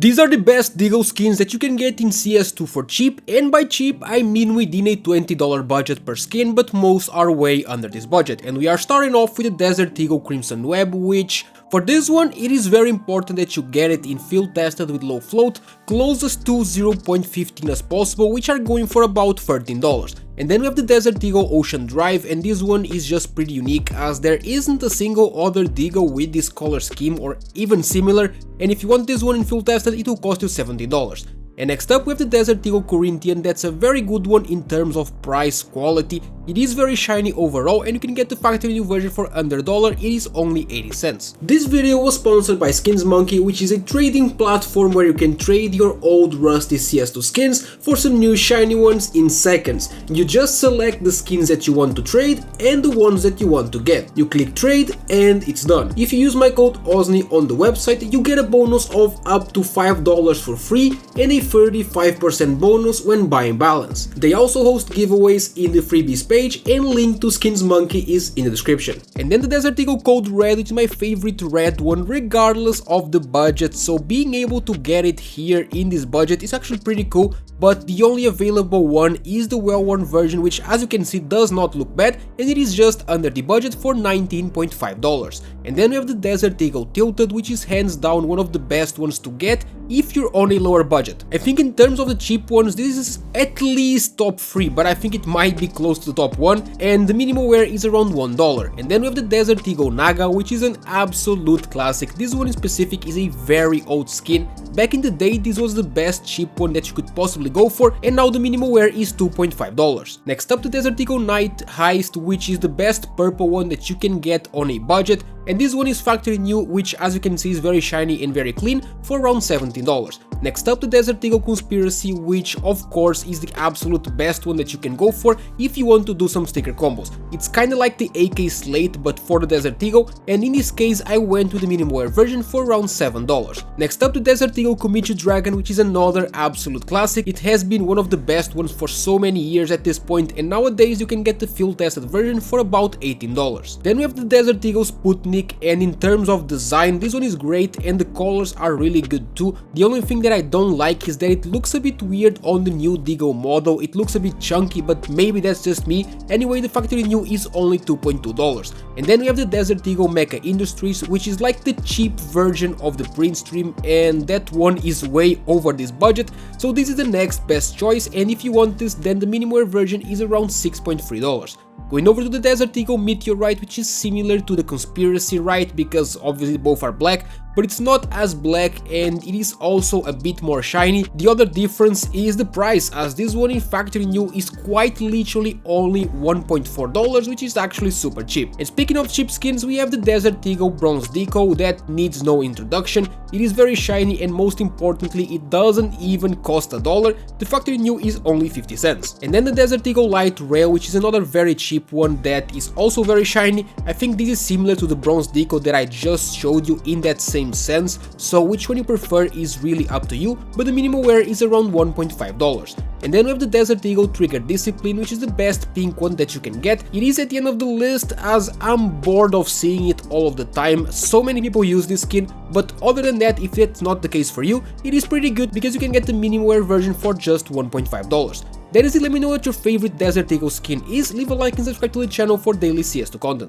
These are the best Deagle skins that you can get in CS2 for cheap, and by cheap I mean within a $20 budget per skin, but most are way under this budget. And we are starting off with the Desert Eagle Crimson Web, which for this one it is very important that you get it in field tested with low float, closest to 0.15 as possible, which are going for about $13. And then we have the Desert Eagle Ocean Drive, and this one is just pretty unique as there isn't a single other Deagle with this color scheme or even similar, and if you want this one in field tested it will cost you $70. And next up we have the Desert Eagle Corinthian. That's a very good one in terms of price quality. It is very shiny overall, and you can get the factory new version for under $1, it is only 80 cents. This video was sponsored by Skins Monkey, which is a trading platform where you can trade your old rusty CS2 skins for some new shiny ones in seconds. You just select the skins that you want to trade and the ones that you want to get. You click trade and it's done. If you use my code OZNI on the website, you get a bonus of up to $5 for free and a 35% bonus when buying balance. They also host giveaways in the freebies page, and link to Skins Monkey is in the description. And then the Desert Eagle Code Red, which is my favorite red one regardless of the budget, so being able to get it here in this budget is actually pretty cool. But the only available one is the well-worn version, which as you can see does not look bad, and it is just under the budget for $19.5. And then we have the Desert Eagle Tilted, which is hands down one of the best ones to get if you're on a lower budget. I think in terms of the cheap ones this is at least top 3, but I think it might be close to the top 1, and the minimum wear is around $1. And then we have the Desert Eagle Naga, which is an absolute classic. This one in specific is a very old skin. Back in the day this was the best cheap one that you could possibly go for, and now the minimum wear is $2.5. Next up the Desert Eagle Night Heist, which is the best purple one that you can get on a budget, and this one is factory new, which as you can see is very shiny and very clean for around $17. Next up the Desert Eagle Conspiracy, which of course is the absolute best one that you can go for if you want to do some sticker combos. It's kinda like the AK Slate but for the Desert Eagle, and in this case I went with the minimum wear version for around $7. Next up the Desert Eagle Komichu Dragon, which is another absolute classic. It has been one of the best ones for so many years at this point, and nowadays you can get the field tested version for about $18. Then we have the Desert Eagle Sputnik, and in terms of design this one is great and the colors are really good too. The only thing that I don't like is that it looks a bit weird on the new Deagle model. It looks a bit chunky, but maybe that's just me. Anyway, the factory new is only $2.2. And then we have the Desert Eagle Mecha Industries, which is like the cheap version of the print stream, and that one is way over this budget, so this is the next best choice, and if you want this then the minimum wear version is around $6.3. Going over to the Desert Eagle Meteorite, which is similar to the Conspiracy, right, because obviously both are black, but it's not as black and it is also a bit more shiny. The other difference is the price, as this one in factory new is quite literally only $1.4, which is actually super cheap. And speaking of cheap skins, we have the Desert Eagle Bronze Deco that needs no introduction. It is very shiny and most importantly it doesn't even cost $1. The factory new is only 50 cents. And then the Desert Eagle Light Rail, which is another very cheap one that is also very shiny. I think this is similar to the Bronze Deco that I just showed you in that same sense, so which one you prefer is really up to you, but the minimum wear is around $1.5. And then we have the Desert Eagle Trigger Discipline, which is the best pink one that you can get. It is at the end of the list as I'm bored of seeing it all of the time. So many people use this skin, but other than that, if that's not the case for you, it is pretty good because you can get the minimum wear version for just $1.5. That is it. Let me know what your favorite Desert Eagle skin is, leave a like and subscribe to the channel for daily CS2 content.